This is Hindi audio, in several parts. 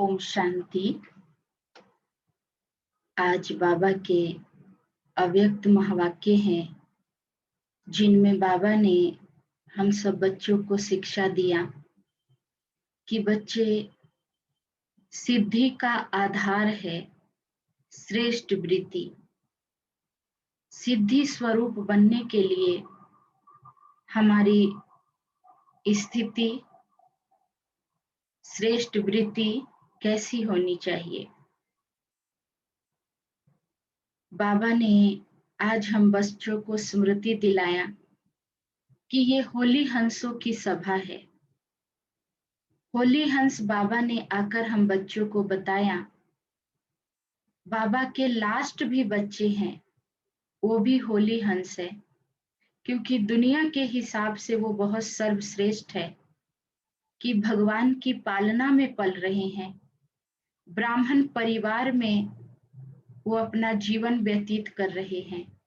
ओम शांति। आज बाबा के अव्यक्त महावाक्य हैं जिनमें बाबा ने हम सब बच्चों को शिक्षा दिया कि बच्चे, सिद्धि का आधार है श्रेष्ठ वृत्ति। सिद्धि स्वरूप बनने के लिए हमारी स्थिति श्रेष्ठ वृत्ति कैसी होनी चाहिए। बाबा ने आज हम बच्चों को स्मृति दिलाया कि ये होली हंसों की सभा है। होली हंस बाबा ने आकर हम बच्चों को बताया, बाबा के लास्ट भी बच्चे हैं, वो भी होली हंस है, क्योंकि दुनिया के हिसाब से वो बहुत सर्वश्रेष्ठ है कि भगवान की पालना में पल रहे हैं। ब्राह्मण परिवार में वो अपना जीवन व्यतीत कर रहे हैं।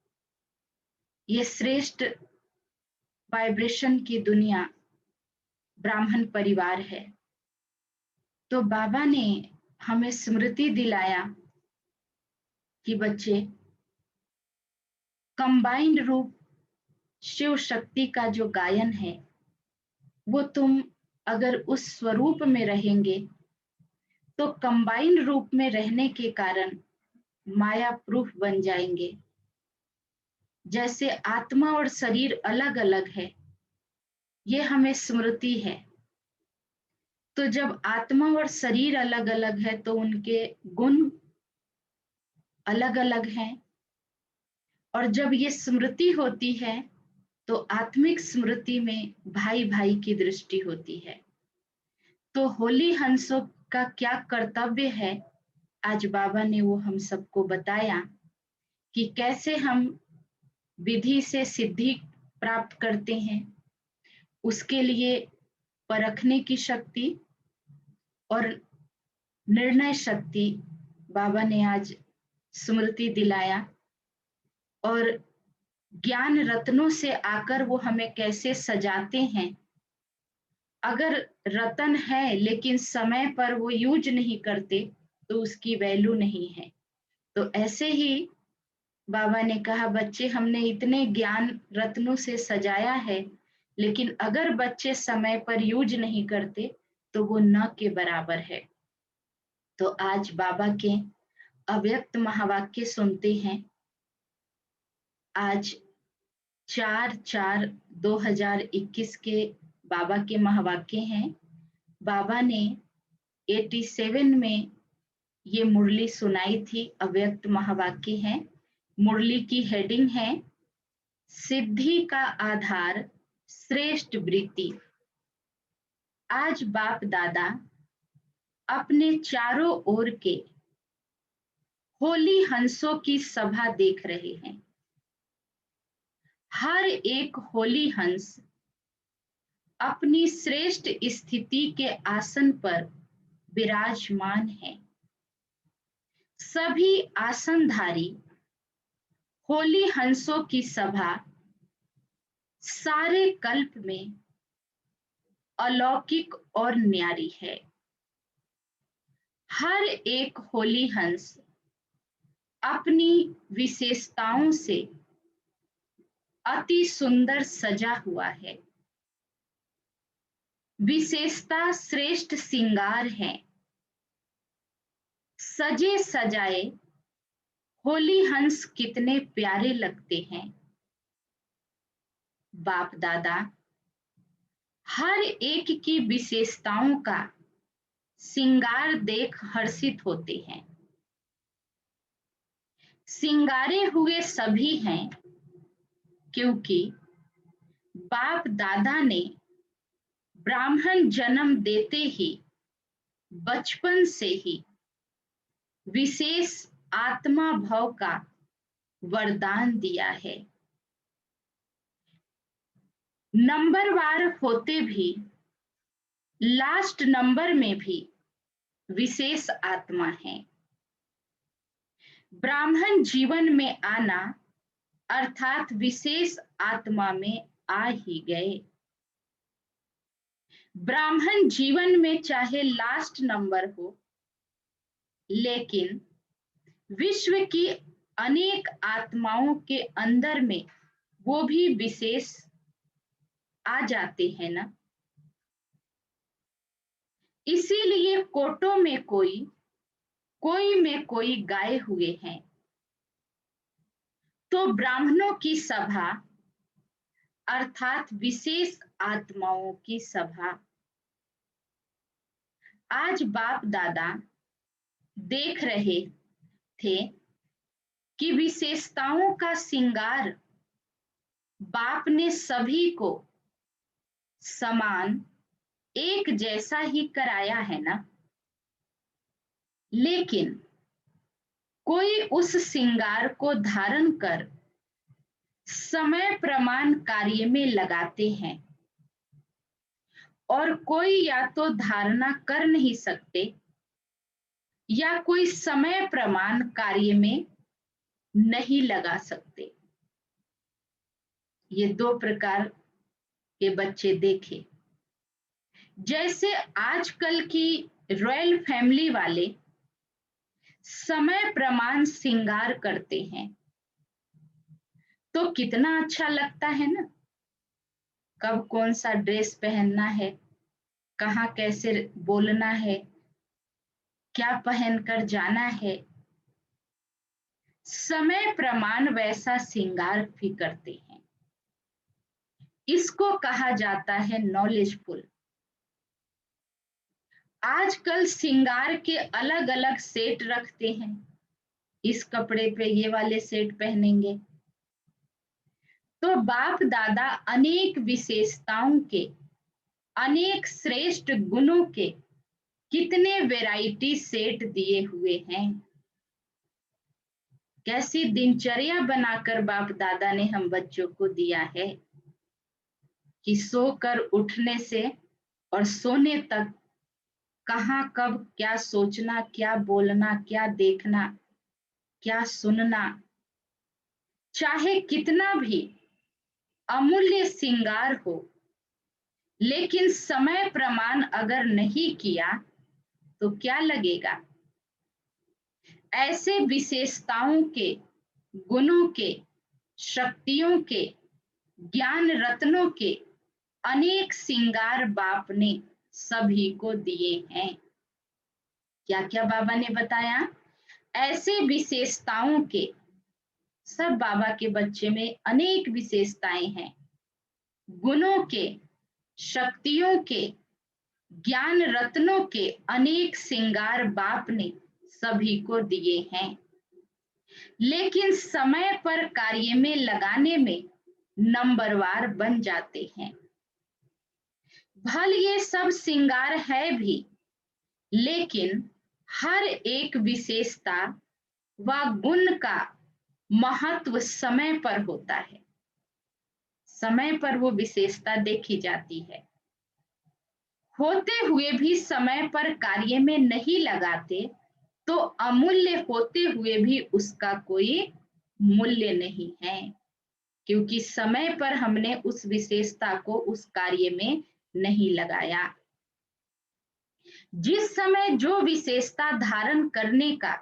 ये श्रेष्ठ वाइब्रेशन की दुनिया ब्राह्मण परिवार है। तो बाबा ने हमें स्मृति दिलाया कि बच्चे, कंबाइंड रूप शिव शक्ति का जो गायन है वो तुम अगर उस स्वरूप में रहेंगे तो कंबाइंड रूप में रहने के कारण माया प्रूफ बन जाएंगे। जैसे आत्मा और शरीर अलग अलग है, ये हमें स्मृति है। तो जब आत्मा और शरीर अलग अलग है तो उनके गुण अलग अलग हैं, और जब ये स्मृति होती है तो आत्मिक स्मृति में भाई भाई की दृष्टि होती है। तो होली हंसों का क्या कर्तव्य है, आज बाबा ने वो हम सबको बताया कि कैसे हम विधि से सिद्धि प्राप्त करते हैं। उसके लिए परखने की शक्ति और निर्णय शक्ति बाबा ने आज स्मृति दिलाया, और ज्ञान रत्नों से आकर वो हमें कैसे सजाते हैं। अगर रतन है लेकिन समय पर वो यूज नहीं करते तो उसकी वैल्यू नहीं है। तो ऐसे ही बाबा ने कहा, बच्चे, हमने इतने ज्ञान रत्नों से सजाया है, लेकिन अगर बच्चे समय पर यूज नहीं करते तो वो न के बराबर है। तो आज बाबा के अव्यक्त महावाक्य सुनते हैं। आज 4/4/2021 के बाबा के महावाक्य हैं। बाबा ने 87 में ये मुरली सुनाई थी। अव्यक्त महावाक्य है। मुरली की हेडिंग है सिद्धि का आधार श्रेष्ठ वृत्ति। आज बाप दादा अपने चारों ओर के होली हंसों की सभा देख रहे हैं। हर एक होली हंस अपनी श्रेष्ठ स्थिति के आसन पर विराजमान है। सभी आसनधारी होली हंसों की सभा सारे कल्प में अलौकिक और न्यारी है। हर एक होली हंस अपनी विशेषताओं से अति सुंदर सजा हुआ है। विशेषता श्रेष्ठ श्रृंगार है। सजे सजाए होली हंस कितने प्यारे लगते हैं। बाप दादा हर एक की विशेषताओं का श्रृंगार देख हर्षित होते हैं। श्रृंगारे हुए सभी हैं क्योंकि बाप दादा ने ब्राह्मण जन्म देते ही बचपन से ही विशेष आत्मा भाव का वरदान दिया है। नंबरवार होते भी लास्ट नंबर में भी विशेष आत्मा है। ब्राह्मण जीवन में आना अर्थात विशेष आत्मा में आ ही गए। ब्राह्मण जीवन में चाहे लास्ट नंबर हो लेकिन विश्व की अनेक आत्माओं के अंदर में वो भी विशेष आ जाते हैं ना। इसीलिए कोटों में कोई में कोई गाए हुए हैं। तो ब्राह्मणों की सभा अर्थात विशेष आत्माओं की सभा। आज बाप दादा देख रहे थे कि विशेषताओं का श्रृंगार बाप ने सभी को समान एक जैसा ही कराया है ना। लेकिन कोई उस श्रृंगार को धारण कर समय प्रमाण कार्य में लगाते हैं और कोई या तो धारणा कर नहीं सकते या कोई समय प्रमाण कार्य में नहीं लगा सकते। ये दो प्रकार के बच्चे देखे। जैसे आजकल की रॉयल फैमिली वाले समय प्रमाण श्रृंगार करते हैं तो कितना अच्छा लगता है ना। कब कौन सा ड्रेस पहनना है, कहाँ कैसे बोलना है, क्या पहनकर जाना है, समय प्रमाण वैसा श्रृंगार भी करते हैं। इसको कहा जाता है नॉलेजफुल। आजकल श्रृंगार के अलग अलग सेट रखते हैं। इस कपड़े पे ये वाले सेट पहनेंगे। तो बाप दादा अनेक विशेषताओं के, अनेक श्रेष्ठ गुणों के कितने वैरायटी सेट दिए हुए हैं। कैसी दिनचर्या बनाकर बाप दादा ने हम बच्चों को दिया है कि सोकर उठने से और सोने तक कहाँ कब क्या सोचना, क्या बोलना, क्या देखना, क्या सुनना। चाहे कितना भी अमूल्य श्रृंगार हो, लेकिन समय प्रमाण अगर नहीं किया तो क्या लगेगा। ऐसे विशेषताओं के, गुणों के, शक्तियों के, ज्ञान रत्नों के अनेक श्रृंगार बाप ने सभी को दिए हैं। क्या क्या बाबा ने बताया। ऐसे विशेषताओं के, सब बाबा के बच्चे में अनेक विशेषताएं हैं। गुणों के, शक्तियों के, ज्ञान रत्नों के अनेक श्रृंगार बाप ने सभी को दिए हैं। लेकिन समय पर कार्य में लगाने में नंबरवार बन जाते हैं। भल ये सब श्रृंगार है भी, लेकिन हर एक विशेषता व गुण का महत्व समय पर होता है। समय पर वो विशेषता देखी जाती है। होते हुए भी समय पर कार्य में नहीं लगाते तो अमूल्य होते हुए भी उसका कोई मूल्य नहीं है, क्योंकि समय पर हमने उस विशेषता को उस कार्य में नहीं लगाया। जिस समय जो विशेषता धारण करने का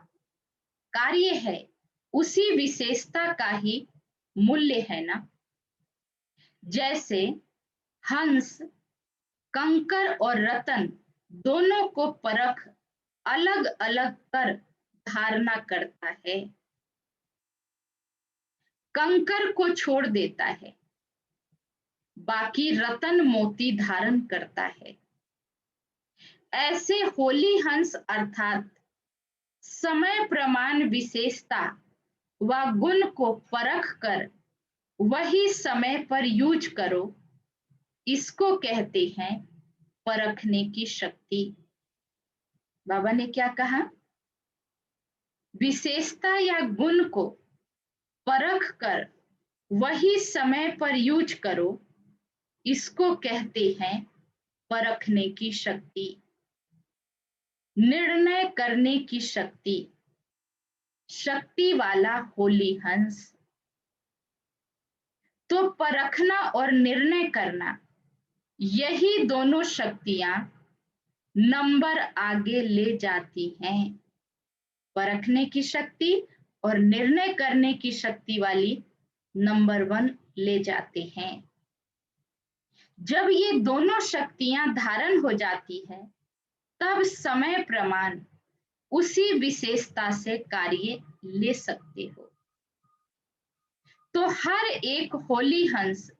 कार्य है उसी विशेषता का ही मूल्य है ना। जैसे हंस, कंकर और रतन दोनों को परख अलग अलग कर धारणा करता है। कंकर को छोड़ देता है, बाकी रतन मोती धारण करता है। ऐसे होली हंस अर्थात समय प्रमाण विशेषता व गुण को परख कर वही समय पर यूज करो, इसको कहते हैं परखने की शक्ति। बाबा ने क्या कहा। विशेषता या गुण को परख कर वही समय पर यूज करो, इसको कहते हैं परखने की शक्ति, निर्णय करने की शक्ति। शक्ति वाला होली हंस। तो परखना और निर्णय करना, यही दोनों शक्तियां नंबर आगे ले जाती हैं। परखने की शक्ति और निर्णय करने की शक्ति वाली नंबर 1 ले जाते हैं। जब ये दोनों शक्तियां धारण हो जाती है, तब समय प्रमाण उसी विशेषता से कार्य ले सकते हो। तो हर एक होली हंस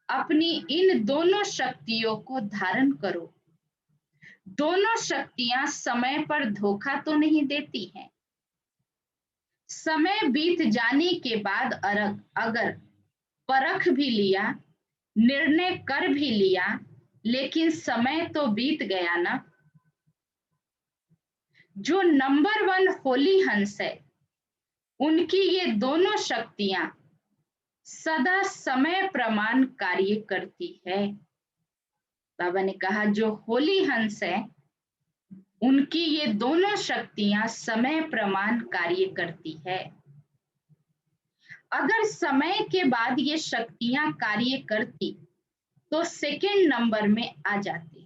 अपनी इन दोनों शक्तियों को धारण करो। दोनों शक्तियां समय पर धोखा तो नहीं देती हैं। समय बीत जाने के बाद अगर परख भी लिया, निर्णय कर भी लिया, लेकिन समय तो बीत गया ना। जो नंबर 1 होली हंस है, उनकी ये दोनों शक्तियां सदा समय प्रमाण कार्य करती है। बाबा ने कहा जो होली हंस है, उनकी ये दोनों शक्तियां समय प्रमाण कार्य करती है। अगर समय के बाद ये शक्तियां कार्य करती तो सेकंड नंबर में आ जाती है।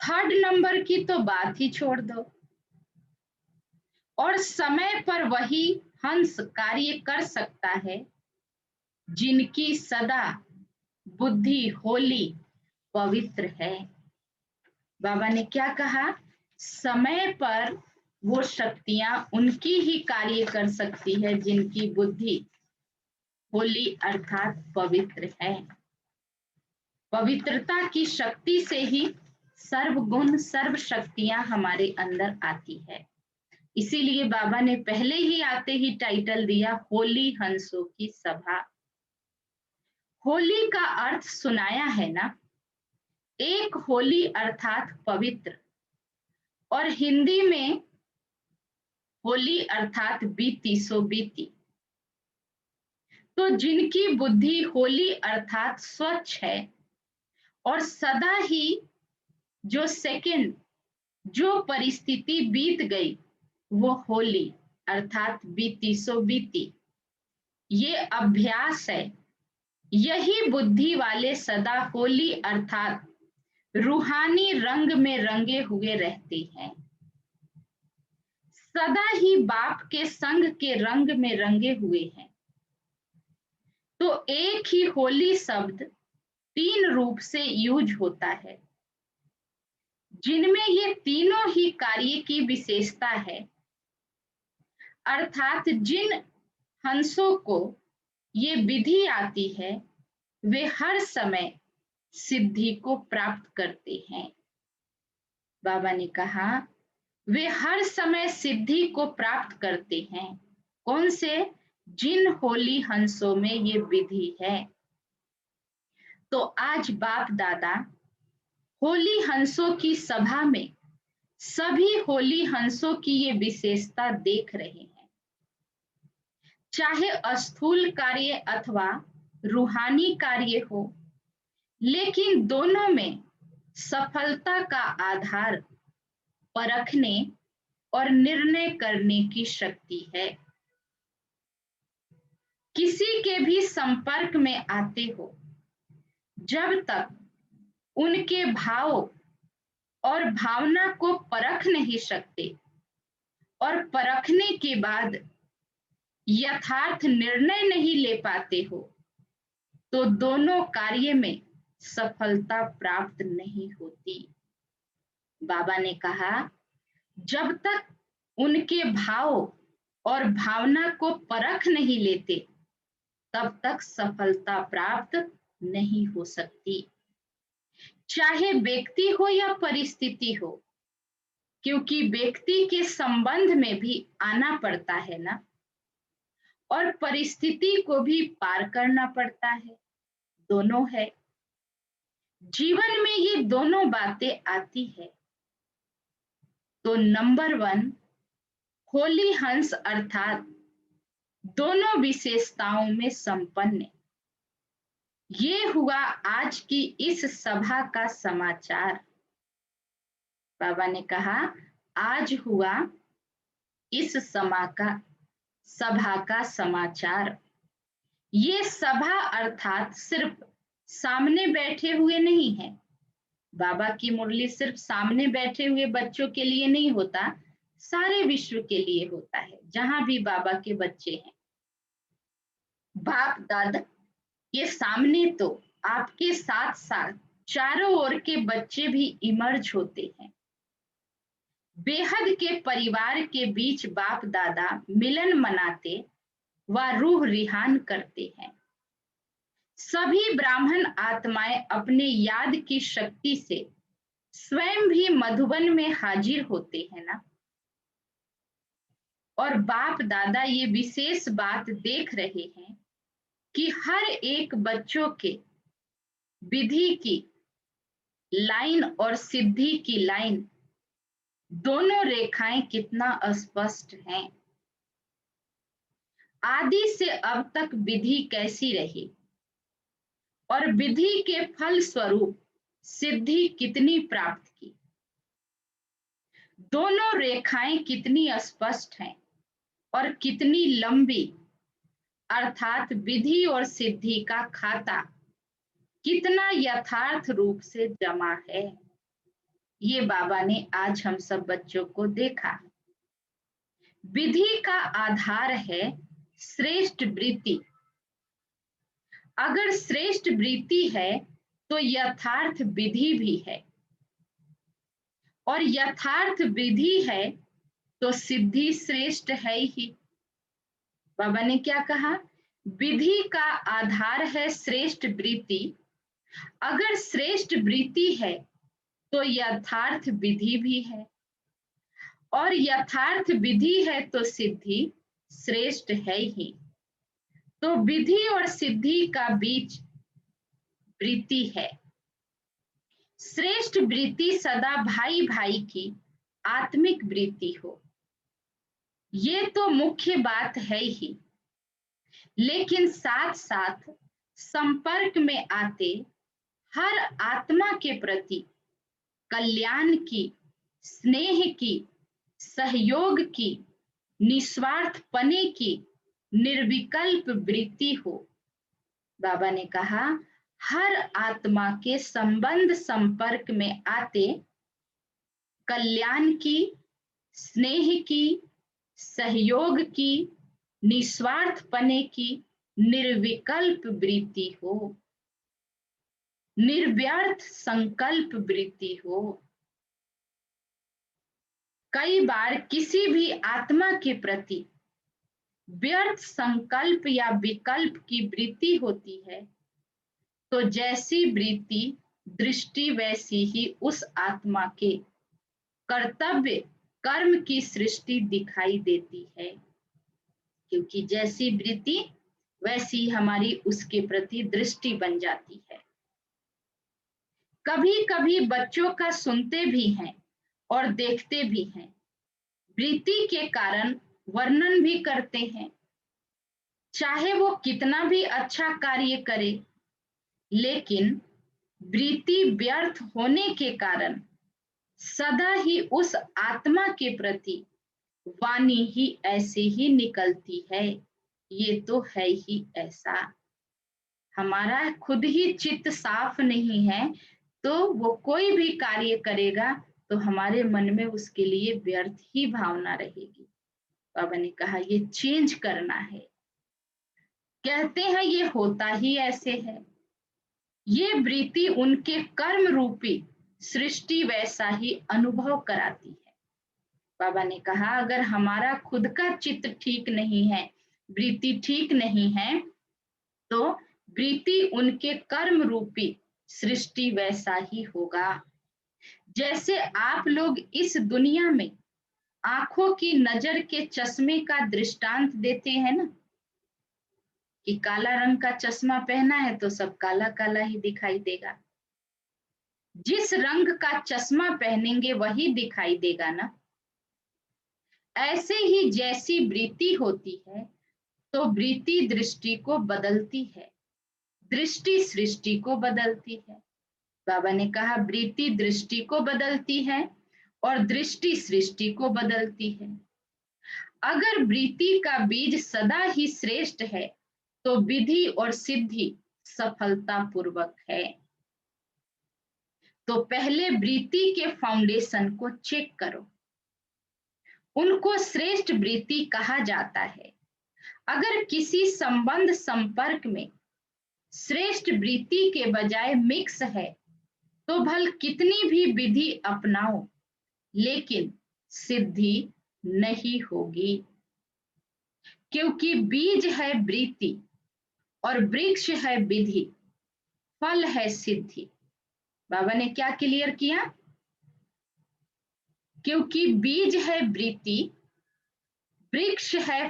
थर्ड नंबर की तो बात ही छोड़ दो। और समय पर वही हंस कार्य कर सकता है जिनकी सदा बुद्धि होली पवित्र है। बाबा ने क्या कहा? समय पर वो शक्तियां उनकी ही कार्य कर सकती है जिनकी बुद्धि होली अर्थात पवित्र है। पवित्रता की शक्ति से ही सर्व गुण सर्व शक्तियां हमारे अंदर आती है। इसीलिए बाबा ने पहले ही आते ही टाइटल दिया होली हंसों की सभा। होली का अर्थ सुनाया है ना, एक होली अर्थात पवित्र, और हिंदी में होली अर्थात बीती सो बीती। तो जिनकी बुद्धि होली अर्थात स्वच्छ है और सदा ही जो सेकंड जो परिस्थिति बीत गई वो होली अर्थात बीती सो बीती, ये अभ्यास है। यही बुद्धि वाले सदा होली अर्थात रूहानी रंग में रंगे हुए रहते हैं। सदा ही बाप के संग के रंग में रंगे हुए हैं। तो एक ही होली शब्द 3 रूप से यूज होता है, जिनमें ये तीनों ही कार्य की विशेषता है। अर्थात जिन हंसों को ये विधि आती है, वे हर समय सिद्धि को प्राप्त करते हैं। बाबा ने कहा वे हर समय सिद्धि को प्राप्त करते हैं। कौन से? जिन होली हंसों में ये विधि है। तो आज बाप दादा होली हंसों की सभा में सभी होली हंसों की ये विशेषता देख रहे हैं। चाहे स्थूल कार्य अथवा रूहानी कार्य हो, लेकिन दोनों में सफलता का आधार परखने और निर्णय करने की शक्ति है। किसी के भी संपर्क में आते हो, जब तक उनके भाव और भावना को परख नहीं सकते और परखने के बाद यथार्थ निर्णय नहीं ले पाते हो, तो दोनों कार्य में सफलता प्राप्त नहीं होती। बाबा ने कहा जब तक उनके भाव और भावना को परख नहीं लेते, तब तक सफलता प्राप्त नहीं हो सकती। चाहे व्यक्ति हो या परिस्थिति हो, क्योंकि व्यक्ति के संबंध में भी आना पड़ता है ना, और परिस्थिति को भी पार करना पड़ता है। दोनों है। जीवन में ये दोनों बातें आती है। तो नंबर 1 होली हंस अर्थात दोनों विशेषताओं में संपन्न। ये हुआ आज की इस सभा का समाचार। बाबा ने कहा आज हुआ इस सभा का समाचार। ये सभा अर्थात सिर्फ सामने बैठे हुए नहीं है। बाबा की मुरली सिर्फ सामने बैठे हुए बच्चों के लिए नहीं होता, सारे विश्व के लिए होता है, जहां भी बाबा के बच्चे हैं। बाप दादा के सामने तो आपके साथ साथ चारों ओर के बच्चे भी इमर्ज होते हैं। बेहद के परिवार के बीच बाप दादा मिलन मनाते व रूह रिहान करते हैं। सभी ब्राह्मण आत्माएं अपने याद की शक्ति से स्वयं भी मधुबन में हाजिर होते हैं ना। और बाप दादा ये विशेष बात देख रहे हैं कि हर एक बच्चों के विधि की लाइन और सिद्धि की लाइन, दोनों रेखाएं कितना स्पष्ट हैं। आदि से अब तक विधि कैसी रही और विधि के फल स्वरूप सिद्धि कितनी प्राप्त की। दोनों रेखाएं कितनी स्पष्ट हैं और कितनी लंबी, अर्थात विधि और सिद्धि का खाता कितना यथार्थ रूप से जमा है। ये बाबा ने आज हम सब बच्चों को देखा। विधि का आधार है श्रेष्ठ वृत्ति। अगर श्रेष्ठ वृत्ति है तो यथार्थ विधि भी है, और यथार्थ विधि है तो सिद्धि श्रेष्ठ है ही। बाबा ने क्या कहा? विधि का आधार है श्रेष्ठ वृत्ति। अगर श्रेष्ठ वृत्ति है तो यथार्थ विधि भी है, और यथार्थ विधि है तो सिद्धि श्रेष्ठ है ही। तो विधि और सिद्धि का बीच वृत्ति है। श्रेष्ठ वृत्ति सदा भाई भाई की आत्मिक वृत्ति हो, ये तो मुख्य बात है ही। लेकिन साथ साथ संपर्क में आते हर आत्मा के प्रति कल्याण की, स्नेह की, सहयोग की, निस्वार्थ पने की निर्विकल्प वृत्ति हो। बाबा ने कहा हर आत्मा के संबंध संपर्क में आते कल्याण की, स्नेह की, सहयोग की, निस्वार्थ पने की निर्विकल्प वृत्ति हो, निर्व्यर्थ संकल्प वृत्ति हो। कई बार किसी भी आत्मा के प्रति व्यर्थ संकल्प या विकल्प की वृत्ति होती है, तो जैसी वृत्ति दृष्टि वैसी ही उस आत्मा के कर्तव्य कर्म की सृष्टि दिखाई देती है। क्योंकि जैसी वृत्ति वैसी हमारी उसके प्रति दृष्टि बन जाती है। कभी कभी बच्चों का सुनते भी हैं और देखते भी हैं, वृत्ति के कारण वर्णन भी करते हैं। चाहे वो कितना भी अच्छा कार्य करे, लेकिन वृत्ति व्यर्थ होने के कारण सदा ही उस आत्मा के प्रति वाणी ही ऐसे ही निकलती है। ये तो है ही ऐसा। हमारा खुद ही चित्त साफ नहीं है तो वो कोई भी कार्य करेगा तो हमारे मन में उसके लिए व्यर्थ ही भावना रहेगी। बाबा ने कहा ये चेंज करना है। कहते हैं ये होता ही ऐसे है। ये वृत्ति उनके कर्म रूपी सृष्टि वैसा ही अनुभव कराती है। बाबा ने कहा अगर हमारा खुद का चित्त ठीक नहीं है, वृत्ति ठीक नहीं है, तो वृत्ति उनके कर्म रूपी सृष्टि वैसा ही होगा। जैसे आप लोग इस दुनिया में आंखों की नजर के चश्मे का दृष्टांत देते हैं ना, कि काला रंग का चश्मा पहना है तो सब काला काला ही दिखाई देगा। जिस रंग का चश्मा पहनेंगे वही दिखाई देगा ना। ऐसे ही जैसी वृत्ति होती है तो वृत्ति दृष्टि को बदलती है, दृष्टि सृष्टि को बदलती है। बाबा ने कहा वृत्ति दृष्टि को बदलती है और दृष्टि सृष्टि को बदलती है। अगर वृत्ति का बीज सदा ही श्रेष्ठ है तो विधि और सिद्धि सफलता पूर्वक है। तो पहले वृत्ति के फाउंडेशन को चेक करो, उनको श्रेष्ठ वृत्ति कहा जाता है। अगर किसी संबंध संपर्क में श्रेष्ठ वृत्ति के बजाय मिक्स है तो भल कितनी भी विधि अपनाओ लेकिन सिद्धि नहीं होगी, क्योंकि बीज है वृत्ति और वृक्ष है विधि, फल है सिद्धि। बाबा ने क्या क्लियर किया? क्योंकि बीज है वृत्ति, वृक्ष है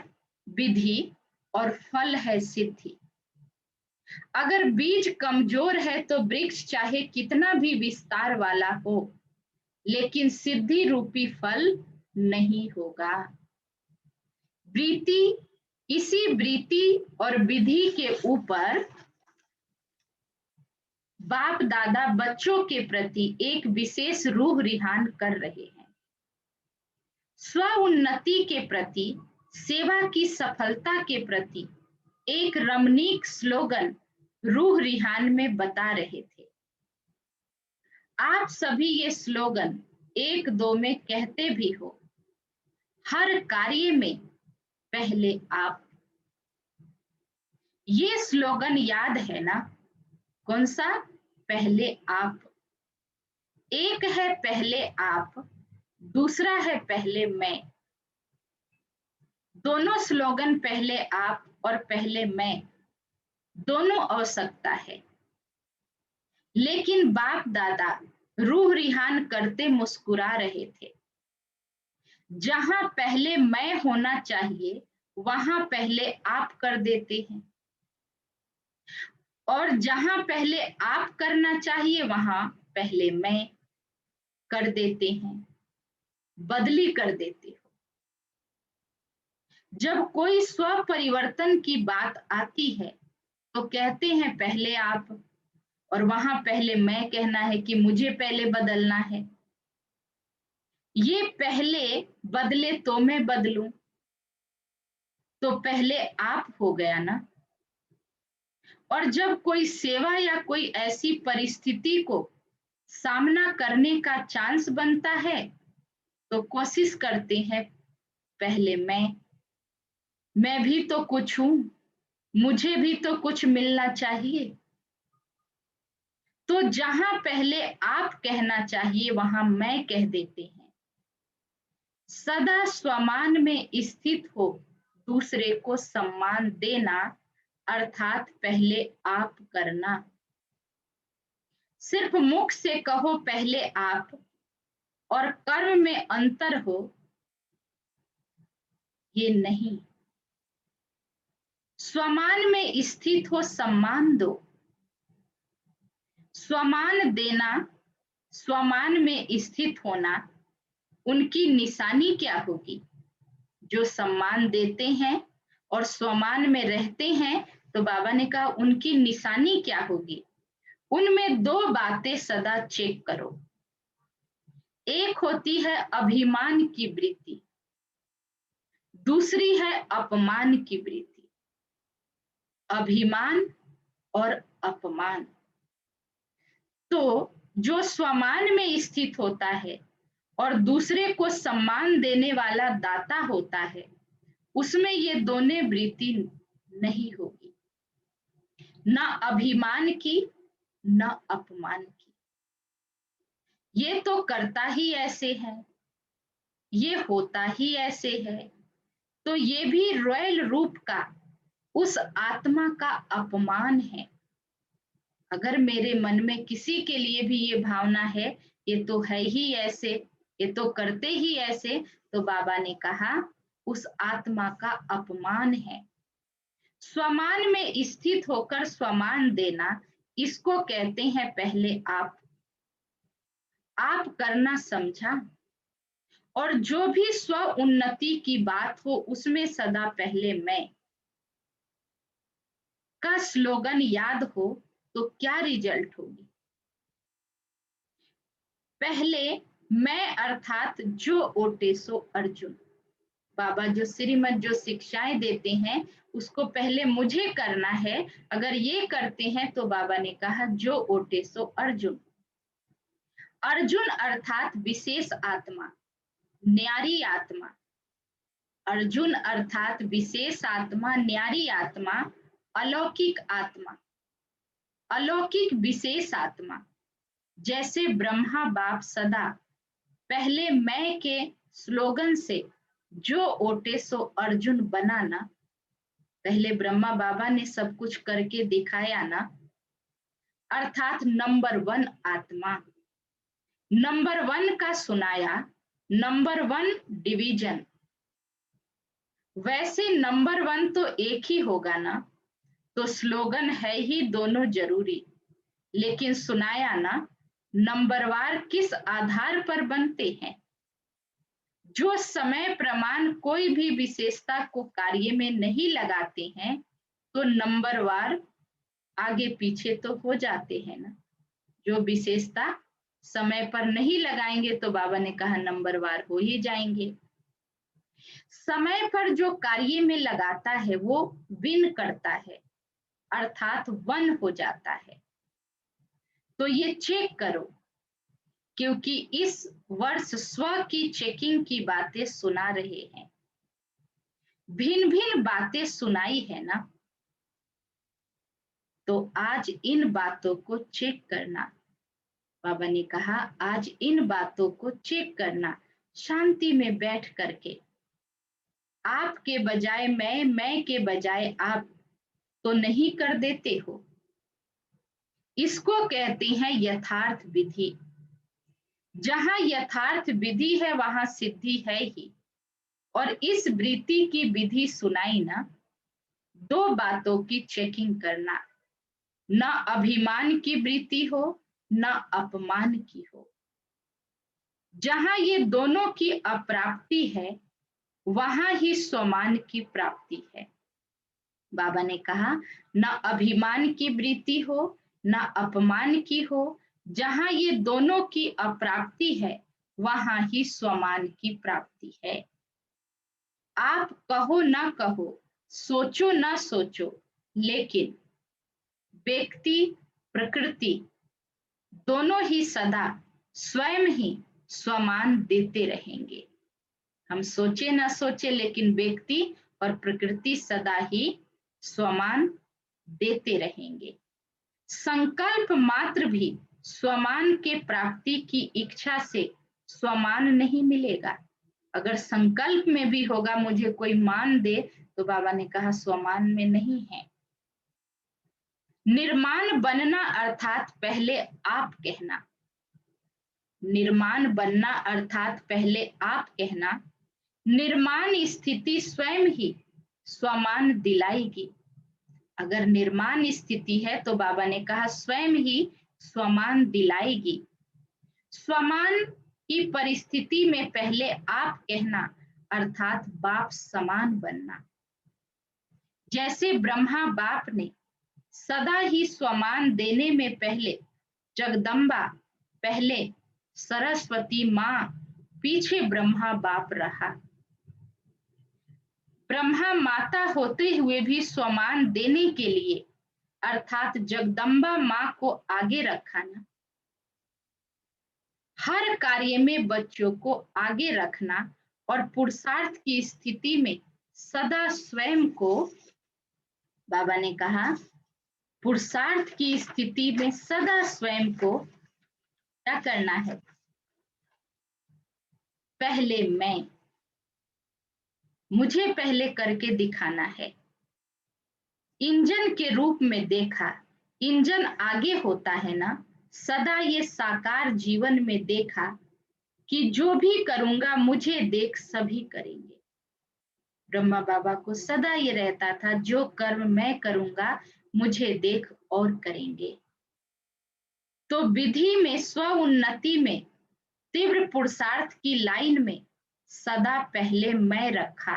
विधि और फल है सिद्धि। अगर बीज कमजोर है तो वृक्ष चाहे कितना भी विस्तार वाला हो लेकिन सिद्धि रूपी फल नहीं होगा। वृत्ति, इसी वृत्ति और विधि के ऊपर बाप दादा बच्चों के प्रति एक विशेष रूह रिहान कर रहे हैं। स्व उन्नति के प्रति, सेवा की सफलता के प्रति एक रमणीक स्लोगन रूह रिहान में बता रहे थे। आप सभी ये स्लोगन एक दो में कहते भी हो। हर कार्य में पहले आप। ये स्लोगन याद है ना? कौन सा? पहले आप। एक है पहले आप, दूसरा है पहले मैं। दोनों स्लोगन पहले आप और पहले मैं दोनों आवश्यकता है, लेकिन बाप दादा रूह रिहान करते मुस्कुरा रहे थे। जहां पहले मैं होना चाहिए वहां पहले आप कर देते हैं, और जहां पहले आप करना चाहिए वहां पहले मैं कर देते हैं, बदली कर देते हो। जब कोई स्व परिवर्तन की बात आती है तो कहते हैं पहले आप, और वहां पहले मैं कहना है कि मुझे पहले बदलना है। ये पहले बदले तो मैं बदलूं, तो पहले आप हो गया ना। और जब कोई सेवा या कोई ऐसी परिस्थिति को सामना करने का चांस बनता है तो कोशिश करते हैं पहले मैं भी तो कुछ हूं, मुझे भी तो कुछ मिलना चाहिए। तो जहां पहले आप कहना चाहिए वहां मैं कह देते हैं। सदा स्वमान में स्थित हो, दूसरे को सम्मान देना अर्थात पहले आप करना। सिर्फ मुख से कहो पहले आप और कर्म में अंतर हो, ये नहीं। स्वमान में स्थित हो, सम्मान दो। स्वमान देना, स्वमान में स्थित होना, उनकी निशानी क्या होगी? जो सम्मान देते हैं और स्वमान में रहते हैं, तो बाबा ने कहा उनकी निशानी क्या होगी? उनमें दो बातें सदा चेक करो। एक होती है अभिमान की वृत्ति, दूसरी है अपमान की वृत्ति। अभिमान और अपमान। तो जो स्वमान में स्थित होता है और दूसरे को सम्मान देने वाला दाता होता है, उसमें ये दोनों वृत्ति नहीं होगी, न अभिमान की न अपमान की। ये तो करता ही ऐसे है, ये होता ही ऐसे है, तो ये भी रॉयल रूप का उस आत्मा का अपमान है। अगर मेरे मन में किसी के लिए भी ये भावना है ये तो है ही ऐसे, ये तो करते ही ऐसे, तो बाबा ने कहा उस आत्मा का अपमान है। स्वमान में स्थित होकर स्वमान देना, इसको कहते हैं पहले आप करना समझा। और जो भी स्व उन्नति की बात हो उसमें सदा पहले मैं का स्लोगन याद हो तो क्या रिजल्ट होगी? पहले मैं अर्थात जो ओटे सो अर्जुन। बाबा जो श्रीमत जो शिक्षाएं देते हैं उसको पहले मुझे करना है। अगर ये करते हैं तो बाबा ने कहा जो ओटे सो अर्जुन। अर्जुन अर्थात विशेष आत्मा, न्यारी आत्मा, अर्जुन अर्थात विशेष आत्मा, न्यारी आत्मा, अलौकिक आत्मा, अलौकिक विशेष आत्मा। जैसे ब्रह्मा बाप सदा पहले मैं के स्लोगन से जो ओटे सो अर्जुन बना ना, पहले ब्रह्मा बाबा ने सब कुछ करके दिखाया ना, अर्थात नंबर 1 आत्मा, नंबर 1 का सुनाया, नंबर 1 डिवीजन। वैसे नंबर 1 तो एक ही होगा ना, तो स्लोगन है ही दोनों जरूरी, लेकिन सुनाया ना नंबरवार किस आधार पर बनते हैं? जो समय प्रमाण कोई भी विशेषता को कार्य में नहीं लगाते हैं तो नंबरवार आगे पीछे तो हो जाते हैं ना। जो विशेषता समय पर नहीं लगाएंगे तो बाबा ने कहा नंबरवार हो ही जाएंगे। समय पर जो कार्य में लगाता है वो विन करता है, अर्थात 1 हो जाता है। तो ये चेक करो, क्योंकि इस वर्ष स्व की चेकिंग की बातें सुना रहे हैं, भिन्न भिन्न बातें सुनाई है ना, तो आज इन बातों को चेक करना। बाबा ने कहा आज इन बातों को चेक करना, शांति में बैठ करके। आपके बजाय मैं के बजाय आप तो नहीं कर देते हो। इसको कहते हैं यथार्थ विधि। जहां यथार्थ विधि है वहां सिद्धि है ही। और इस वृत्ति की विधि सुनाई ना, 2 बातों की चेकिंग करना, ना अभिमान की वृत्ति हो ना अपमान की हो। जहां ये दोनों की अप्राप्ति है वहां ही स्वमान की प्राप्ति है। बाबा ने कहा ना अभिमान की वृत्ति हो ना अपमान की हो। जहां ये दोनों की अप्राप्ति है वहां ही स्वमान की प्राप्ति है। आप कहो ना कहो, सोचो ना सोचो, लेकिन व्यक्ति प्रकृति दोनों ही सदा स्वयं ही स्वमान देते रहेंगे। हम सोचे ना सोचे, लेकिन व्यक्ति और प्रकृति सदा ही स्वमान देते रहेंगे। संकल्प मात्र भी स्वमान के प्राप्ति की इच्छा से स्वमान नहीं मिलेगा। अगर संकल्प में भी होगा मुझे कोई मान दे, तो बाबा ने कहा स्वमान में नहीं है। निर्माण बनना अर्थात पहले आप कहना, निर्माण बनना अर्थात पहले आप कहना। निर्माण स्थिति स्वयं ही स्वमान दिलाएगी। अगर निर्माण स्थिति है तो बाबा ने कहा स्वयं ही स्वमान दिलाएगी। स्वमान की परिस्थिति में पहले आप कहना अर्थात बाप समान बनना। जैसे ब्रह्मा बाप ने सदा ही स्वमान देने में पहले जगदम्बा, पहले सरस्वती माँ, पीछे ब्रह्मा बाप रहा। ब्रह्मा माता होते हुए भी स्वमान देने के लिए अर्थात जगदम्बा माँ को आगे रखा ना। हर कार्य में बच्चों को आगे रखना और पुरुषार्थ की स्थिति में सदा स्वयं को, बाबा ने कहा पुरुषार्थ की स्थिति में सदा स्वयं को क्या करना है? पहले मैं, मुझे पहले करके दिखाना है। इंजन के रूप में देखा, इंजन आगे होता है ना। सदा ये साकार जीवन में देखा कि जो भी करूंगा मुझे देख सभी करेंगे। ब्रह्मा बाबा को सदा ये रहता था जो कर्म मैं करूंगा मुझे देख और करेंगे। तो विधि में, स्व उन्नति में, तीव्र पुरुषार्थ की लाइन में सदा पहले मैं रखा।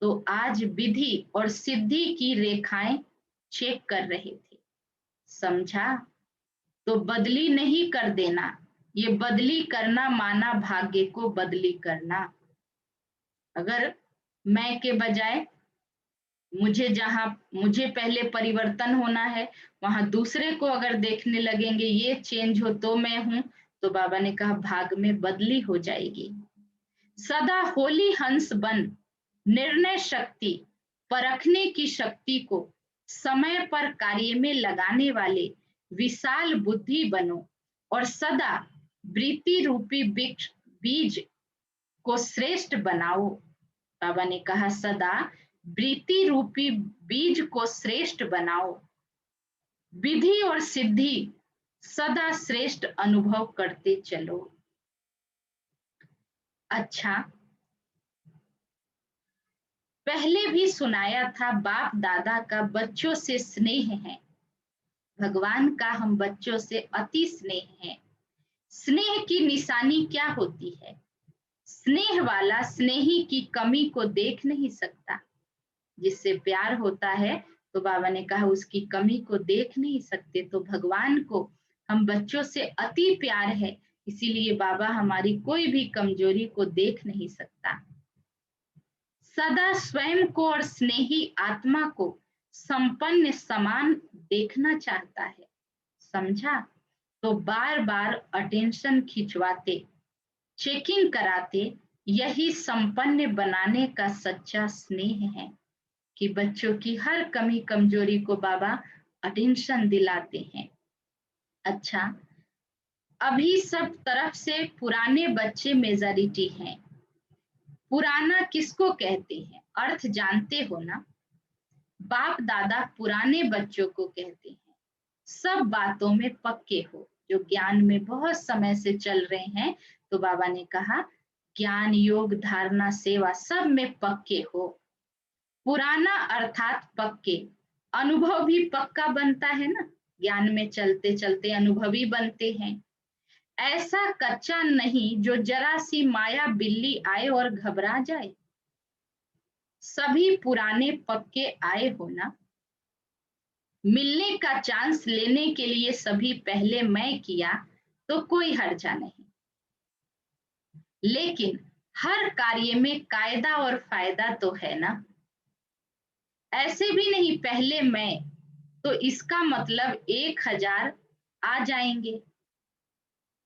तो आज विधि और सिद्धि की रेखाएं चेक कर रहे थे। समझा? तो बदली नहीं कर देना। ये बदली करना माना भाग्य को बदली करना। अगर मैं के बजाय मुझे पहले परिवर्तन होना है, वहां दूसरे को अगर देखने लगेंगे ये चेंज हो तो मैं हूं, तो बाबा ने कहा भाग में बदली हो जाएगी। सदा होली हंस बन निर्णय शक्ति, परखने की शक्ति को समय पर कार्य में लगाने वाले विशाल बुद्धि बनो और सदा वृत्ति रूपी बीज को श्रेष्ठ बनाओ। बाबा ने कहा सदा वृत्ति रूपी बीज को श्रेष्ठ बनाओ। विधि और सिद्धि सदा श्रेष्ठ अनुभव करते चलो। अच्छा, पहले भी सुनाया था बाप दादा का बच्चों से स्नेह है, भगवान का हम बच्चों से अति स्नेह है। स्नेह की निशानी क्या होती है? स्नेह वाला स्नेही की कमी को देख नहीं सकता। जिससे प्यार होता है तो बाबा ने कहा उसकी कमी को देख नहीं सकते। तो भगवान को हम बच्चों से अति प्यार है, इसीलिए बाबा हमारी कोई भी कमजोरी को देख नहीं सकता। सदा स्वयं को और स्नेही आत्मा को संपन्न समान देखना चाहता है, समझा? तो बार बार अटेंशन खिंचवाते, चेकिंग कराते, यही संपन्न बनाने का सच्चा स्नेह है कि बच्चों की हर कमी कमजोरी को बाबा अटेंशन दिलाते हैं। अच्छा, अभी सब तरफ से पुराने बच्चे मेजॉरिटी हैं। पुराना किसको कहते हैं? अर्थ जानते हो ना? बाप दादा पुराने बच्चों को कहते हैं। सब बातों में पक्के हो, जो ज्ञान में बहुत समय से चल रहे हैं। तो बाबा ने कहा ज्ञान, योग, धारणा, सेवा सब में पक्के हो। पुराना अर्थात पक्के। अनुभव भी पक्का बनता है ना, ज्ञान में चलते चलते अनुभवी बनते हैं। ऐसा कच्चा नहीं जो जरा सी माया बिल्ली आए और घबरा जाए। सभी पुराने पक्के आए हो ना। मिलने का चांस लेने के लिए सभी पहले मैं किया तो कोई हर्जा नहीं, लेकिन हर कार्य में कायदा और फायदा तो है ना। ऐसे भी नहीं पहले मैं तो इसका मतलब 1000 आ जाएंगे।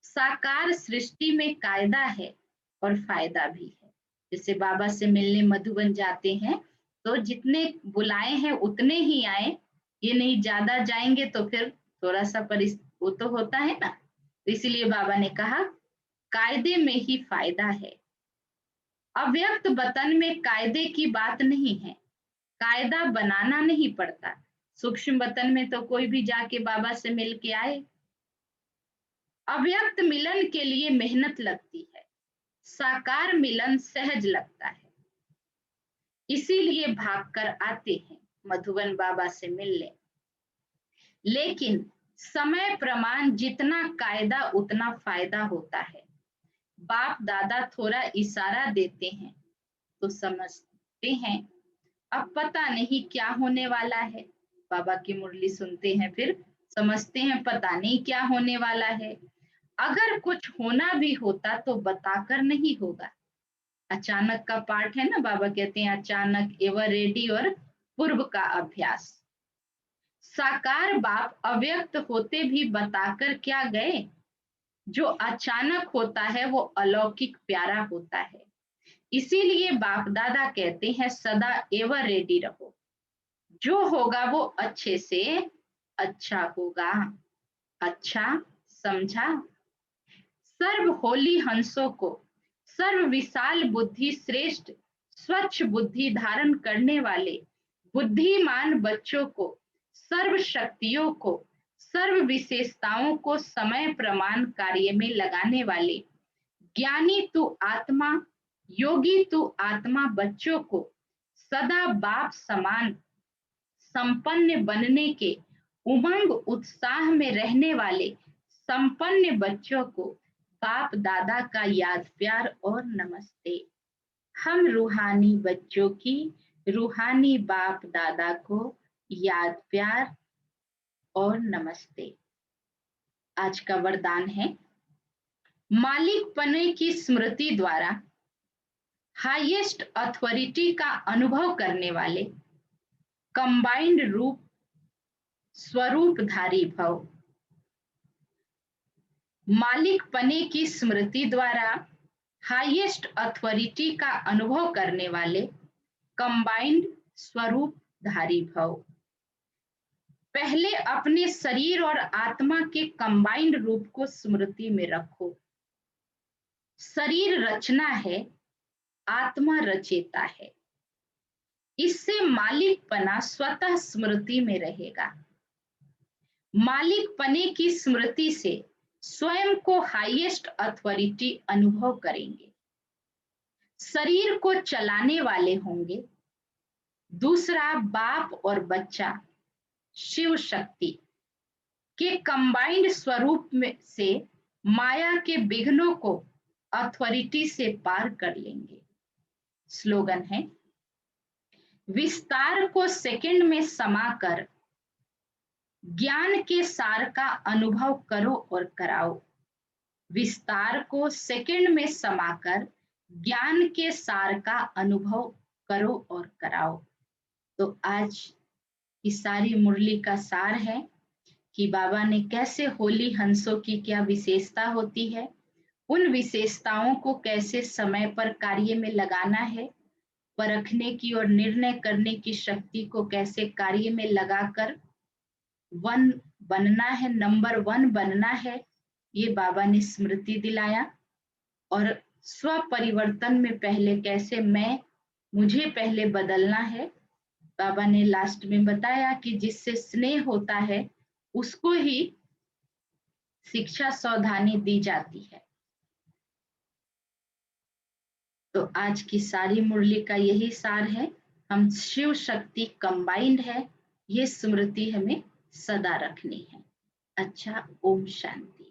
साकार सृष्टि में कायदा है और फायदा भी है। जैसे बाबा से मिलने मधुबन जाते हैं तो जितने बुलाए हैं उतने ही आए, ये नहीं ज्यादा जाएंगे तो फिर थोड़ा सा वो तो होता है ना। तो इसीलिए बाबा ने कहा कायदे में ही फायदा है। अव्यक्त वतन में कायदे की बात नहीं है, कायदा बनाना नहीं पड़ता। सूक्ष्म वतन में तो कोई भी जाके बाबा से मिल के आए। अव्यक्त मिलन के लिए मेहनत लगती है, साकार मिलन सहज लगता है। इसीलिए भागकर आते हैं मधुबन बाबा से मिलने। लेकिन समय प्रमाण जितना कायदा उतना फायदा होता है। बाप दादा थोड़ा इशारा देते हैं तो समझते हैं। अब पता नहीं क्या होने वाला है। बाबा की मुरली सुनते हैं फिर समझते हैं पता नहीं क्या होने वाला है। अगर कुछ होना भी होता तो बताकर नहीं होगा। अचानक का पाठ है ना, बाबा कहते हैं अचानक, एवर रेडी और पूर्व का अभ्यास। साकार बाप अव्यक्त होते भी बताकर क्या गए। जो अचानक होता है वो अलौकिक प्यारा होता है। इसीलिए बाप दादा कहते हैं सदा एवर रेडी रहो, जो होगा वो अच्छे से अच्छा होगा। अच्छा, समझा? सर्व होली हंसों को, सर्व विशाल बुद्धि श्रेष्ठ स्वच्छ बुद्धि धारण करने वाले बुद्धिमान बच्चों को, सर्व शक्तियों को, सर्व विशेषताओं को समय प्रमाण कार्य में लगाने वाले ज्ञानी तू आत्मा, योगी तू आत्मा बच्चों को सदा बाप समान संपन्न बनने के उमंग उत्साह में रहने वाले संपन्न बच्चों को बाप दादा का याद प्यार और नमस्ते। हम रूहानी बच्चों की रूहानी बाप दादा को याद प्यार और नमस्ते। आज का वरदान है मालिक पने की स्मृति द्वारा हाईएस्ट अथॉरिटी का अनुभव करने वाले कंबाइंड रूप स्वरूपधारी भव। मालिक पने की स्मृति द्वारा हाईएस्ट अथॉरिटी का अनुभव करने वाले कंबाइंड स्वरूप धारी भव। पहले अपने शरीर और आत्मा के कंबाइंड रूप को स्मृति में रखो। शरीर रचना है, आत्मा रचेता है। इससे मालिकपना स्वतः स्मृति में रहेगा। मालिकपने की स्मृति से स्वयं को हाईएस्ट अथॉरिटी अनुभव करेंगे। शरीर को चलाने वाले होंगे। दूसरा, बाप और बच्चा शिव शक्ति के कंबाइंड स्वरूप में से माया के विघ्नों को अथॉरिटी से पार कर लेंगे। स्लोगन है, विस्तार को सेकंड में समाकर ज्ञान के सार का अनुभव करो और कराओ। विस्तार को सेकंड में समाकर ज्ञान के सार का अनुभव करो और कराओ। तो आज की सारी मुरली का सार है कि बाबा ने कैसे होली हंसों की क्या विशेषता होती है, उन विशेषताओं को कैसे समय पर कार्य में लगाना है, परखने की और निर्णय करने की शक्ति को कैसे कार्य में लगाकर वन बनना है, नंबर 1 बनना है, ये बाबा ने स्मृति दिलाया। और स्व परिवर्तन में पहले कैसे मुझे पहले बदलना है, बाबा ने लास्ट में बताया कि जिससे स्नेह होता है उसको ही शिक्षा सावधानी दी जाती है। तो आज की सारी मुरली का यही सार है, हम शिव शक्ति कंबाइंड है, ये स्मृति हमें सदा रखनी है। अच्छा, ओम शांति।